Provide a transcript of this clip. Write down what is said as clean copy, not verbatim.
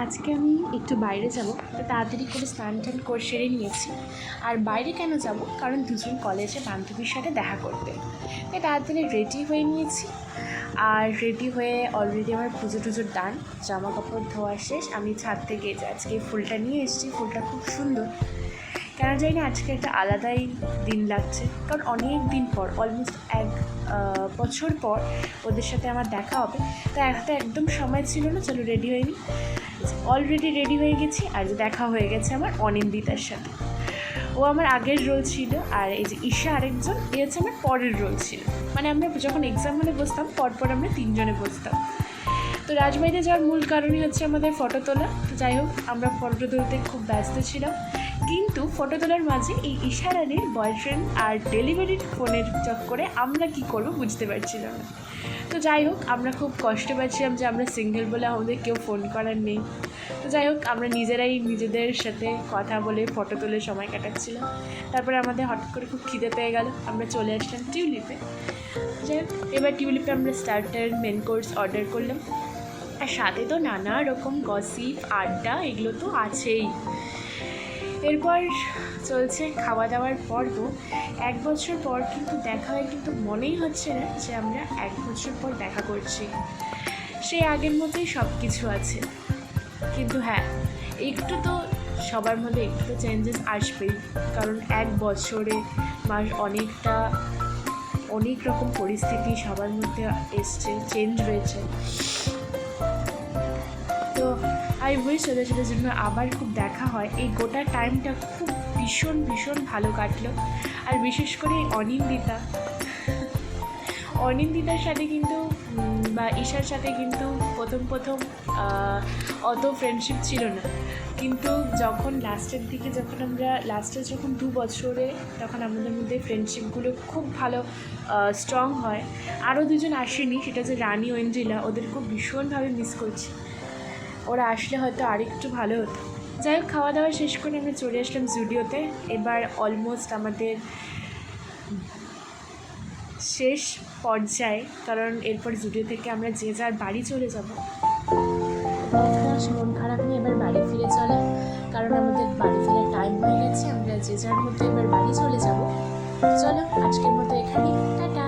আজকে আমি একটু বাইরে যাব, তো তাড়াতাড়ি করে স্নান টান করে সেরে নিয়েছি। আর বাইরে কেন যাব? কারণ দুজন কলেজে বান্ধবীর সাথে দেখা করতে। তাই তাড়াতাড়ি রেডি হয়ে নিয়েছি। আর রেডি হয়ে অলরেডি আমার পুজো টুজোর দান, জামা কাপড় ধোয়া শেষ। আমি ছাদ থেকে আজকে ফুলটা নিয়ে এসেছি। ফুলটা খুব সুন্দর। কেন জানি না আজকে একটা আলাদাই দিন লাগছে, কারণ অনেক দিন পর, অলমোস্ট এক বছর পর ওদের সাথে আমার দেখা হবে। তো একটা একদম সময় ছিল না, চলো রেডি হয়ে নিই। অলরেডি রেডি হয়ে গেছি, আর দেখা হয়ে গেছে আমার অনিন্দিতার সাথে। ও আমার আগের রোল ছিল, আর এই যে ঈশা আরেকজন, এ হচ্ছে আমার পরের রোল ছিল। মানে আমরা যখন এক্সাম হলে বসতাম, পরপর আমরা তিনজনে বসতাম। তো রাজবাড়িতে যাওয়ার মূল কারণই হচ্ছে আমাদের ফটো তোলা। তো যাই হোক, আমরা ফটো তুলতে খুব ব্যস্ত ছিলাম, কিন্তু ফটো তোলার মাঝে এই ঈশা রানীর বয়ফ্রেন্ড আর ডেলিভারির ফোনের চক্করে আমরা কি করব বুঝতে পারছিলাম না। তো যাই হোক, আমরা খুব কষ্ট পাচ্ছিলাম যে আমরা সিঙ্গেল বলে আমাদের কেউ ফোন করার নেই। তো যাই হোক, আমরা নিজেরাই নিজেদের সাথে কথা বলে ফটো তুলে সময় কাটাচ্ছিলাম। তারপরে আমাদের হঠাৎ করে খুব খিদে পেয়ে গেল, আমরা চলে আসলাম টিউলিপে। যাই হোক, এবার টিউলিপে আমরা স্টার্টার, মেন কোর্স অর্ডার করলাম। আর সাথে তো নানা রকম গসিপ, আড্ডা, এগুলো তো আছেই। এরপর চলছে খাওয়া দাওয়ার পর্ব। এক বছর পর কিন্তু দেখা হয়, কিন্তু মনেই হচ্ছে না যে আমরা এক বছর পর দেখা করছি। সেই আগের মতোই সব কিছু আছে, কিন্তু হ্যাঁ, একটু তো সবার মধ্যে একটু তো চেঞ্জেস আসবেই, কারণ এক বছরে অনেক রকম পরিস্থিতি সবার মধ্যে এসছে, চেঞ্জ হয়েছে। তো আমি উইশ ওদের সাথে জন্য আবার খুব দেখা হয়। এই গোটা টাইমটা খুব ভীষণ ভীষণ ভালো কাটলো। আর বিশেষ করে অনিন্দিতার সাথে কিন্তু বা ঈশার সাথে কিন্তু প্রথম অত ফ্রেন্ডশিপ ছিল না, কিন্তু যখন লাস্টের দিকে, যখন 2 বছরে, তখন আমাদের মধ্যে ফ্রেন্ডশিপগুলো খুব ভালো স্ট্রং হয়। আরও দুজন আসেনি, সেটা যে রানী ও এঞ্জেলা, ওদের খুব ভীষণভাবে মিস করছি। ওরা আসলে হয়তো আরেকটু ভালো হতো। যাই হোক, খাওয়া দাওয়া শেষ করে আমরা চলে আসলাম জুডিওতে। এবার অলমোস্ট আমাদের শেষ পর্যায়ে, কারণ এরপর জুডিও থেকে আমরা যে যার বাড়ি চলে যাব। মন খারাপ নিয়ে এবার বাড়ি ফিরে চলে, কারণ আমাদের বাড়ি ফেরার টাইম হয়ে গেছে। আমরা যে যার মতো এবার বাড়ি চলে যাব। চলো, আজকের মতো এখানেই, টাটা।